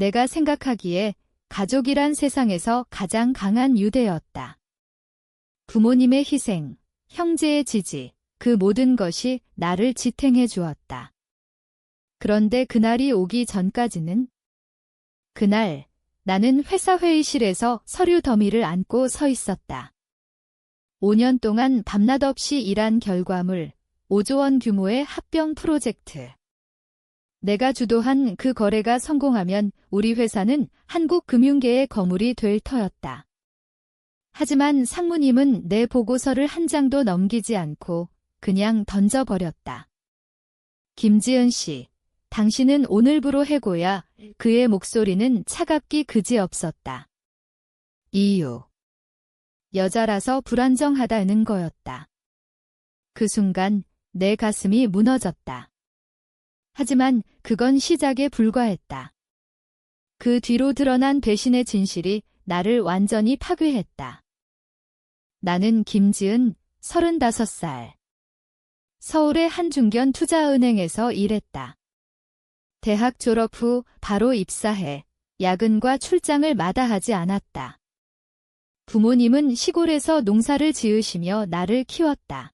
내가 생각하기에 가족이란 세상에서 가장 강한 유대였다. 부모님의 희생, 형제의 지지, 그 모든 것이 나를 지탱해 주었다. 그런데 그날이 오기 전까지는 그날 나는 회사 회의실에서 서류 더미를 안고 서 있었다. 5년 동안 밤낮 없이 일한 결과물, 5조 원 규모의 합병 프로젝트. 내가 주도한 그 거래가 성공하면 우리 회사는 한국 금융계의 거물이 될 터였다. 하지만 상무님은 내 보고서를 한 장도 넘기지 않고 그냥 던져버렸다. 김지은 씨, 당신은 오늘부로 해고야. 그의 목소리는 차갑기 그지없었다. 이유. 여자라서 불안정하다는 거였다. 그 순간 내 가슴이 무너졌다. 하지만 그건 시작에 불과했다. 그 뒤로 드러난 배신의 진실이 나를 완전히 파괴했다. 나는 김지은, 35살. 서울의 한중견 투자은행에서 일했다. 대학 졸업 후 바로 입사해 야근과 출장을 마다하지 않았다. 부모님은 시골에서 농사를 지으시며 나를 키웠다.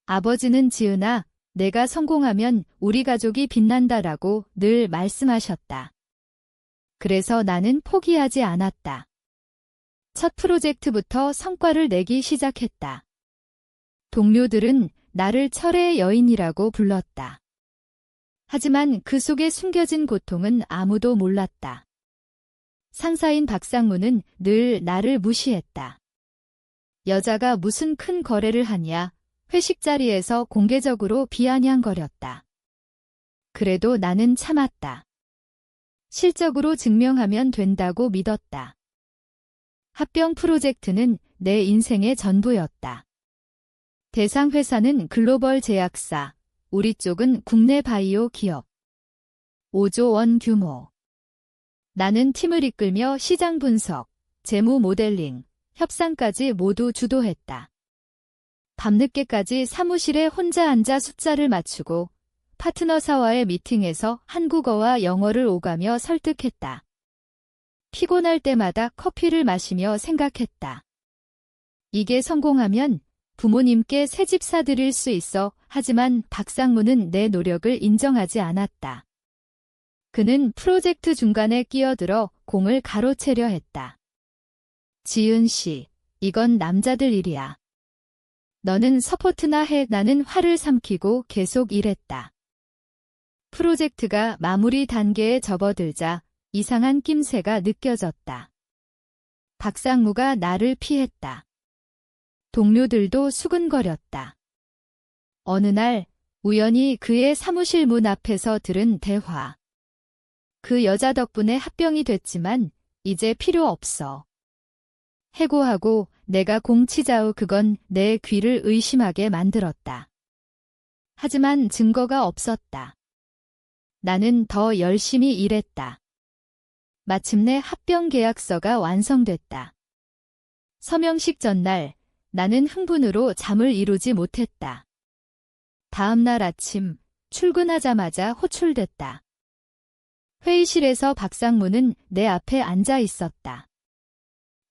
아버지는 지은아, 내가 성공하면 우리 가족이 빛난다라고 늘 말씀하셨다. 그래서 나는 포기하지 않았다. 첫 프로젝트부터 성과를 내기 시작했다. 동료들은 나를 철의 여인이라고 불렀다. 하지만 그 속에 숨겨진 고통은 아무도 몰랐다. 상사인 박상무는 늘 나를 무시했다. 여자가 무슨 큰 거래를 하냐, 회식 자리에서 공개적으로 비아냥거렸다. 그래도 나는 참았다. 실적으로 증명하면 된다고 믿었다. 합병 프로젝트는 내 인생의 전부였다. 대상 회사는 글로벌 제약사, 우리 쪽은 국내 바이오 기업. 5조 원 규모. 나는 팀을 이끌며 시장 분석, 재무 모델링, 협상까지 모두 주도했다. 밤늦게까지 사무실에 혼자 앉아 숫자를 맞추고 파트너사와의 미팅에서 한국어와 영어를 오가며 설득했다. 피곤할 때마다 커피를 마시며 생각했다. 이게 성공하면 부모님께 새집 사드릴 수 있어. 하지만 박상무는 내 노력을 인정하지 않았다. 그는 프로젝트 중간에 끼어들어 공을 가로채려 했다. 지은 씨, 이건 남자들 일이야. 너는 서포트나 해. 나는 화를 삼키고 계속 일했다. 프로젝트가 마무리 단계에 접어들자 이상한 낌새가 느껴졌다. 박상무가 나를 피했다. 동료들도 수근거렸다. 어느 날 우연히 그의 사무실 문 앞에서 들은 대화. 그 여자 덕분에 합병이 됐지만 이제 필요 없어. 해고하고 내가 공치자 후 그건 내 귀를 의심하게 만들었다. 하지만 증거가 없었다. 나는 더 열심히 일했다. 마침내 합병 계약서가 완성됐다. 서명식 전날 나는 흥분으로 잠을 이루지 못했다. 다음 날 아침 출근하자마자 호출됐다. 회의실에서 박상무는 내 앞에 앉아 있었다.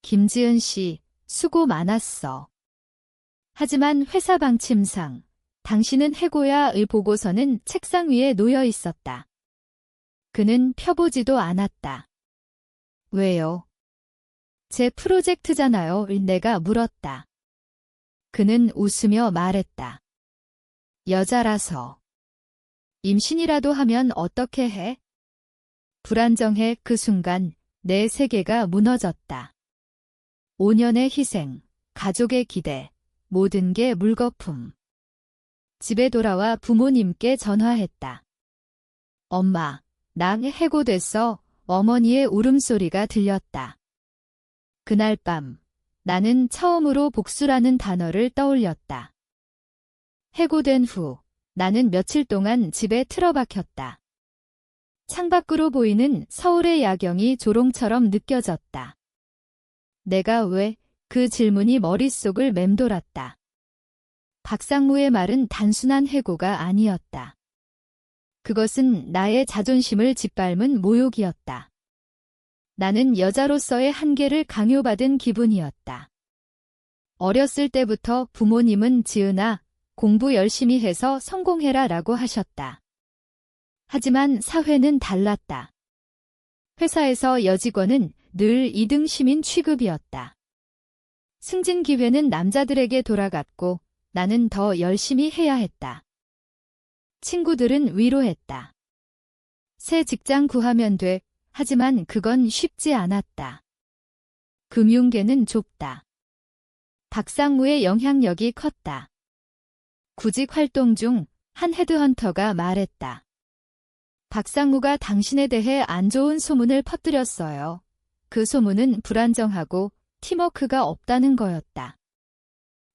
김지은 씨, 수고 많았어. 하지만 회사 방침상 당신은 해고야의 보고서는 책상 위에 놓여 있었다. 그는 펴보지도 않았다. 왜요? 제 프로젝트잖아요. 내가 물었다. 그는 웃으며 말했다. 여자라서. 임신이라도 하면 어떻게 해? 불안정해. 그 순간 내 세계가 무너졌다. 5년의 희생, 가족의 기대, 모든 게 물거품. 집에 돌아와 부모님께 전화했다. 엄마, 나 해고됐어. 어머니의 울음소리가 들렸다. 그날 밤 나는 처음으로 복수라는 단어를 떠올렸다. 해고된 후 나는 며칠 동안 집에 틀어박혔다. 창밖으로 보이는 서울의 야경이 조롱처럼 느껴졌다. 내가 왜? 그 질문이 머릿속을 맴돌았다. 박상무의 말은 단순한 해고가 아니었다. 그것은 나의 자존심을 짓밟은 모욕이었다. 나는 여자로서의 한계를 강요받은 기분이었다. 어렸을 때부터 부모님은 지은아, 공부 열심히 해서 성공해라 라고 하셨다. 하지만 사회는 달랐다. 회사에서 여직원은 늘 2등 시민 취급이었다. 승진 기회는 남자들에게 돌아갔고 나는 더 열심히 해야 했다. 친구들은 위로했다. 새 직장 구하면 돼. 하지만 그건 쉽지 않았다. 금융계는 좁다. 박상무의 영향력이 컸다. 구직 활동 중 한 헤드헌터가 말했다. 박상무가 당신에 대해 안 좋은 소문을 퍼뜨렸어요. 그 소문은 불안정하고 팀워크가 없다는 거였다.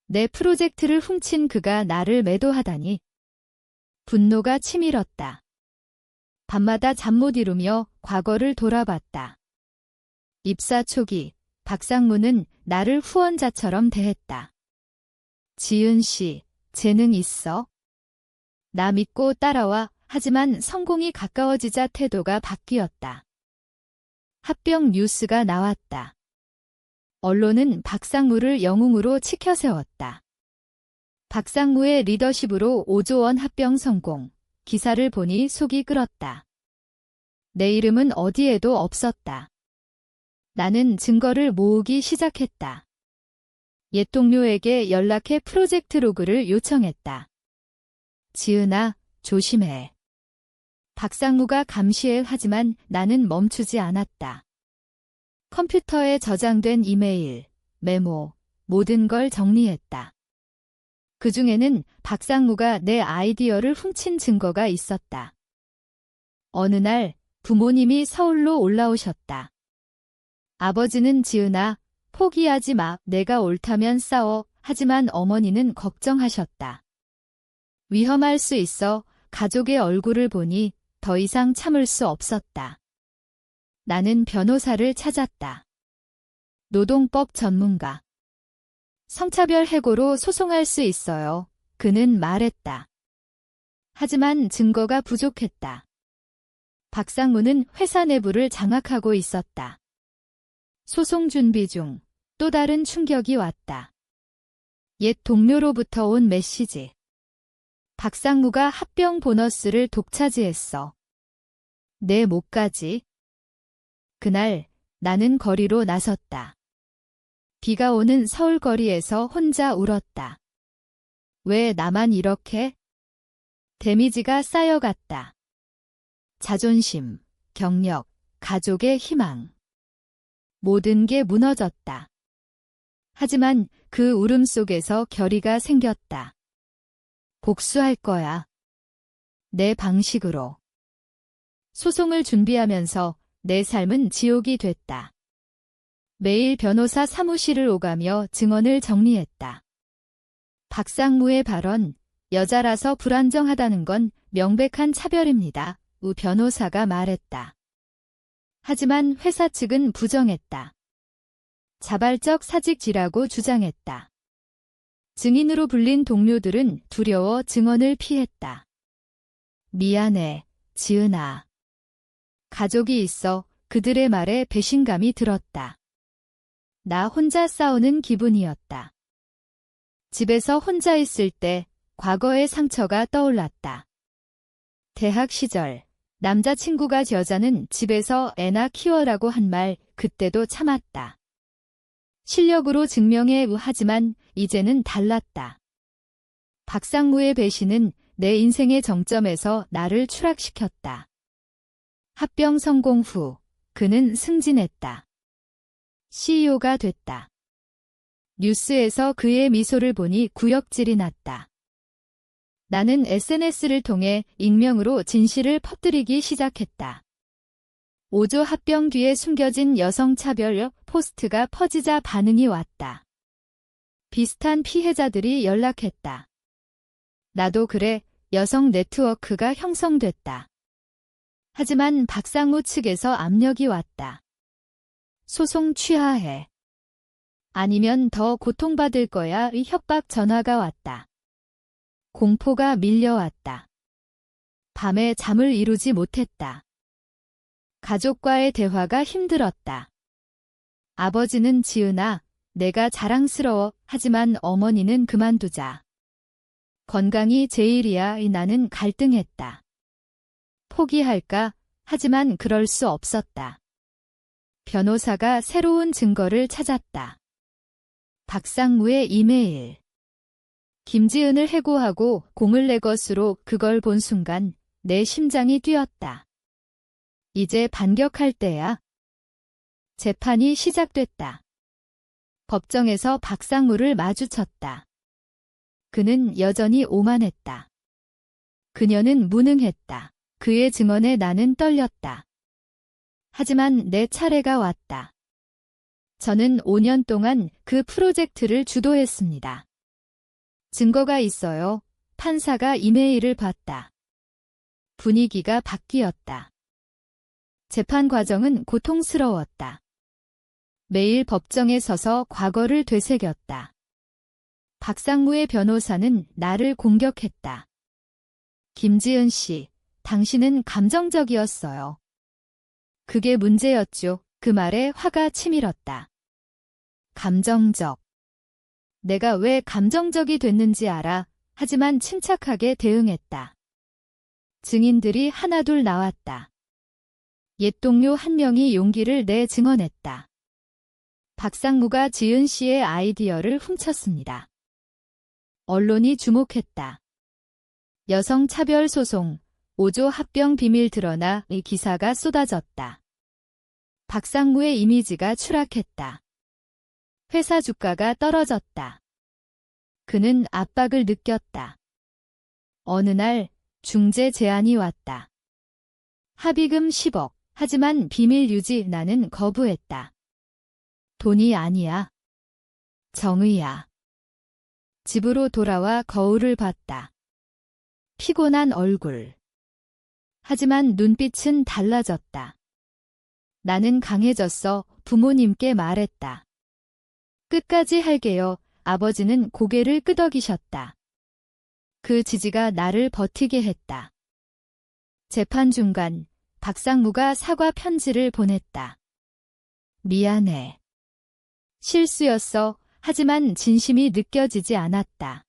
내 프로젝트를 훔친 그가 나를 매도하다니. 분노가 치밀었다. 밤마다 잠 못 이루며 과거를 돌아봤다. 입사 초기, 박상무는 나를 후원자처럼 대했다. 지은 씨, 재능 있어? 나 믿고 따라와. 하지만 성공이 가까워지자 태도가 바뀌었다. 합병 뉴스가 나왔다. 언론은 박상무를 영웅으로 치켜세웠다. 박상무의 리더십으로 5조 원 합병 성공. 기사를 보니 속이 끓었다. 내 이름은 어디에도 없었다. 나는 증거를 모으기 시작했다. 옛 동료에게 연락해 프로젝트 로그를 요청했다. 지은아, 조심해. 박상무가 감시해. 하지만 나는 멈추지 않았다. 컴퓨터에 저장된 이메일, 메모, 모든 걸 정리했다. 그 중에는 박상무가 내 아이디어를 훔친 증거가 있었다. 어느 날 부모님이 서울로 올라오셨다. 아버지는 지은아, 포기하지 마. 내가 옳다면 싸워. 하지만 어머니는 걱정하셨다. 위험할 수 있어. 가족의 얼굴을 보니 더 이상 참을 수 없었다. 나는 변호사를 찾았다. 노동법 전문가. 성차별 해고로 소송할 수 있어요. 그는 말했다. 하지만 증거가 부족했다. 박상무는 회사 내부를 장악하고 있었다. 소송 준비 중 또 다른 충격이 왔다. 옛 동료로부터 온 메시지. 박상무가 합병 보너스를 독차지했어. 내 몫까지. 그날 나는 거리로 나섰다. 비가 오는 서울 거리에서 혼자 울었다. 왜 나만 이렇게? 데미지가 쌓여갔다. 자존심, 경력, 가족의 희망. 모든 게 무너졌다. 하지만 그 울음 속에서 결의가 생겼다. 복수할 거야. 내 방식으로. 소송을 준비하면서 내 삶은 지옥이 됐다. 매일 변호사 사무실을 오가며 증언을 정리했다. 박상무의 발언, 여자라서 불안정하다는 건 명백한 차별입니다. 우 변호사가 말했다. 하지만 회사 측은 부정했다. 자발적 사직지라고 주장했다. 증인으로 불린 동료들은 두려워 증언을 피했다. 미안해, 지은아. 가족이 있어 그들의 말에 배신감이 들었다. 나 혼자 싸우는 기분이었다. 집에서 혼자 있을 때 과거의 상처가 떠올랐다. 대학 시절 남자친구가 여자는 집에서 애나 키워라고 한 말 그때도 참았다. 실력으로 증명해 하지만 이제는 달랐다. 박상무의 배신은 내 인생의 정점에서 나를 추락시켰다. 합병 성공 후 그는 승진했다. CEO가 됐다. 뉴스에서 그의 미소를 보니 구역질이 났다. 나는 SNS를 통해 익명으로 진실을 퍼뜨리기 시작했다. 5조 합병 뒤에 숨겨진 여성차별 포스트가 퍼지자 반응이 왔다. 비슷한 피해자들이 연락했다. 나도 그래, 여성 네트워크가 형성됐다. 하지만 박상무 측에서 압력이 왔다. 소송 취하해. 아니면 더 고통받을 거야. 의 협박 전화가 왔다. 공포가 밀려왔다. 밤에 잠을 이루지 못했다. 가족과의 대화가 힘들었다. 아버지는 지은아, 내가 자랑스러워. 하지만 어머니는 그만두자. 건강이 제일이야. 나는 갈등했다. 포기할까? 하지만 그럴 수 없었다. 변호사가 새로운 증거를 찾았다. 박상무의 이메일. 김지은을 해고하고 공을 내 것으로 그걸 본 순간 내 심장이 뛰었다. 이제 반격할 때야. 재판이 시작됐다. 법정에서 박상무를 마주쳤다. 그는 여전히 오만했다. 그녀는 무능했다. 그의 증언에 나는 떨렸다. 하지만 내 차례가 왔다. 저는 5년 동안 그 프로젝트를 주도했습니다. 증거가 있어요. 판사가 이메일을 봤다. 분위기가 바뀌었다. 재판 과정은 고통스러웠다. 매일 법정에 서서 과거를 되새겼다. 박상무의 변호사는 나를 공격했다. 김지은 씨, 당신은 감정적이었어요. 그게 문제였죠. 그 말에 화가 치밀었다. 감정적. 내가 왜 감정적이 됐는지 알아. 하지만 침착하게 대응했다. 증인들이 하나둘 나왔다. 옛 동료 한 명이 용기를 내 증언했다. 박상무가 지은 씨의 아이디어를 훔쳤습니다. 언론이 주목했다. 여성 차별 소송, 5조 합병 비밀 드러나 이 기사가 쏟아졌다. 박상무의 이미지가 추락했다. 회사 주가가 떨어졌다. 그는 압박을 느꼈다. 어느 날 중재 제안이 왔다. 합의금 10억, 하지만 비밀 유지. 나는 거부했다. 돈이 아니야. 정의야. 집으로 돌아와 거울을 봤다. 피곤한 얼굴. 하지만 눈빛은 달라졌다. 나는 강해졌어. 부모님께 말했다. 끝까지 할게요. 아버지는 고개를 끄덕이셨다. 그 지지가 나를 버티게 했다. 재판 중간 박상무가 사과 편지를 보냈다. 미안해. 실수였어. 하지만 진심이 느껴지지 않았다.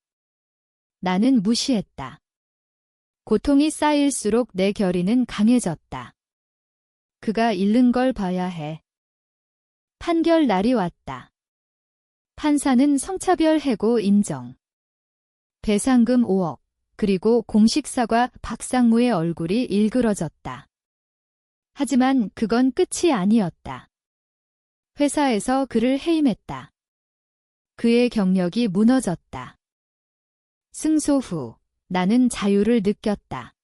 나는 무시했다. 고통이 쌓일수록 내 결의는 강해졌다. 그가 잃는 걸 봐야 해. 판결 날이 왔다. 판사는 성차별 해고 인정. 배상금 5억, 그리고 공식 사과. 박상무의 얼굴이 일그러졌다. 하지만 그건 끝이 아니었다. 회사에서 그를 해임했다. 그의 경력이 무너졌다. 승소 후 나는 자유를 느꼈다.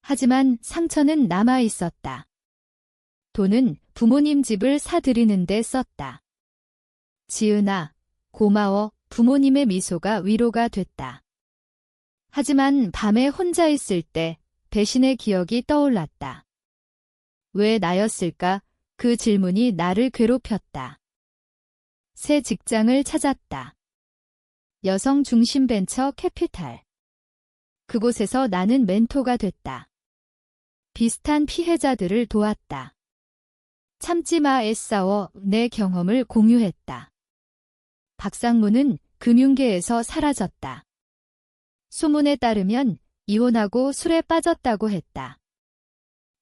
하지만 상처는 남아 있었다. 돈은 부모님 집을 사들이는 데 썼다. 지은아, 고마워. 부모님의 미소가 위로가 됐다. 하지만 밤에 혼자 있을 때 배신의 기억이 떠올랐다. 왜 나였을까? 그 질문이 나를 괴롭혔다. 새 직장을 찾았다. 여성 중심 벤처 캐피탈. 그곳에서 나는 멘토가 됐다. 비슷한 피해자들을 도왔다. 참지 마. 애싸워. 내 경험을 공유했다. 박상무는 금융계에서 사라졌다. 소문에 따르면 이혼하고 술에 빠졌다고 했다.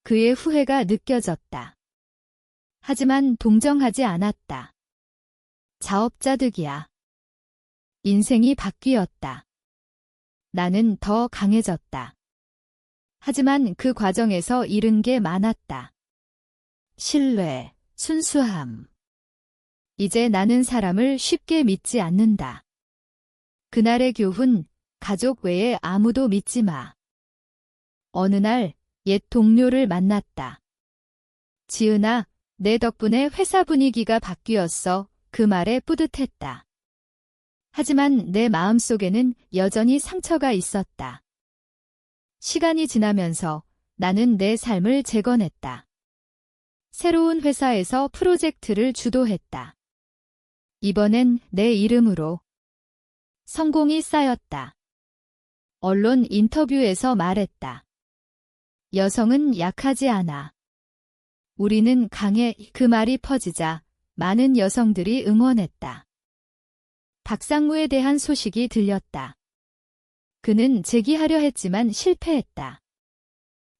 그의 후회가 느껴졌다. 하지만 동정하지 않았다. 자업자득이야. 인생이 바뀌었다. 나는 더 강해졌다. 하지만 그 과정에서 잃은 게 많았다. 신뢰, 순수함. 이제 나는 사람을 쉽게 믿지 않는다. 그날의 교훈, 가족 외에 아무도 믿지 마. 어느 날 옛 동료를 만났다. 지은아, 내 덕분에 회사 분위기가 바뀌었어. 그 말에 뿌듯했다. 하지만 내 마음속에는 여전히 상처가 있었다. 시간이 지나면서 나는 내 삶을 재건했다. 새로운 회사에서 프로젝트를 주도했다. 이번엔 내 이름으로. 성공이 쌓였다. 언론 인터뷰에서 말했다. 여성은 약하지 않아. 우리는 강해. 그 말이 퍼지자 많은 여성들이 응원했다. 박상무에 대한 소식이 들렸다. 그는 재기하려 했지만 실패했다.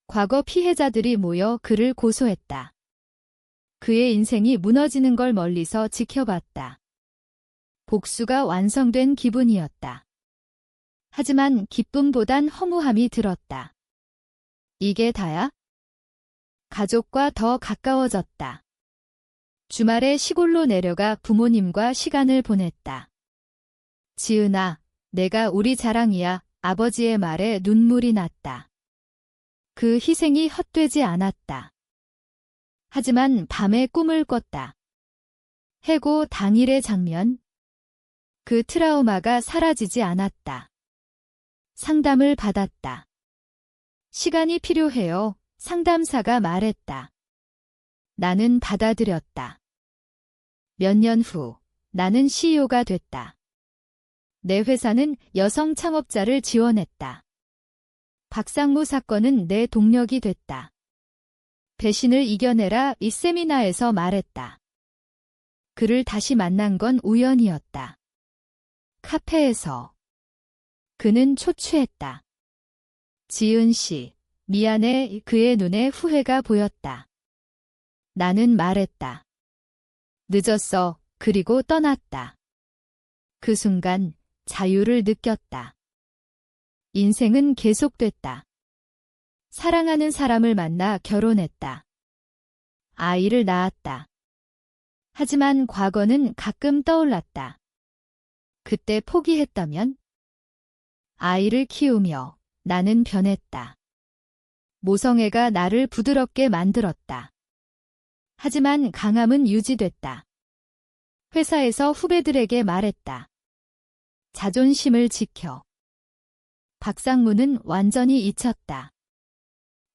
과거 피해자들이 모여 그를 고소했다. 그의 인생이 무너지는 걸 멀리서 지켜봤다. 복수가 완성된 기분이었다. 하지만 기쁨보단 허무함이 들었다. 이게 다야? 가족과 더 가까워졌다. 주말에 시골로 내려가 부모님과 시간을 보냈다. 지은아, 내가 우리 자랑이야. 아버지의 말에 눈물이 났다. 그 희생이 헛되지 않았다. 하지만 밤에 꿈을 꿨다. 해고 당일의 장면. 그 트라우마가 사라지지 않았다. 상담을 받았다. 시간이 필요해요. 상담사가 말했다. 나는 받아들였다. 몇 년 후, 나는 CEO가 됐다. 내 회사는 여성 창업자를 지원했다. 박상무 사건은 내 동력이 됐다. 배신을 이겨내라. 이 세미나에서 말했다. 그를 다시 만난 건 우연이었다. 카페에서. 그는 초췌했다. 지은 씨, 미안해. 그의 눈에 후회가 보였다. 나는 말했다. 늦었어. 그리고 떠났다. 그 순간 자유를 느꼈다. 인생은 계속됐다. 사랑하는 사람을 만나 결혼했다. 아이를 낳았다. 하지만 과거는 가끔 떠올랐다. 그때 포기했다면? 아이를 키우며 나는 변했다. 모성애가 나를 부드럽게 만들었다. 하지만 강함은 유지됐다. 회사에서 후배들에게 말했다. 자존심을 지켜. 박상무는 완전히 잊혔다.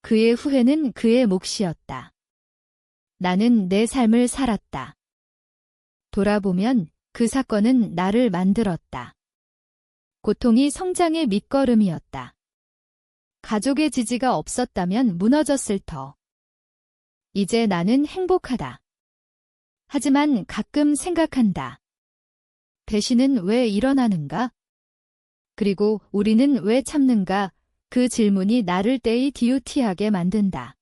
그의 후회는 그의 몫이었다. 나는 내 삶을 살았다. 돌아보면 그 사건은 나를 만들었다. 고통이 성장의 밑거름이었다. 가족의 지지가 없었다면 무너졌을 터. 이제 나는 행복하다. 하지만 가끔 생각한다. 배신은 왜 일어나는가? 그리고 우리는 왜 참는가? 그 질문이 나를 때이 디우티하게 만든다.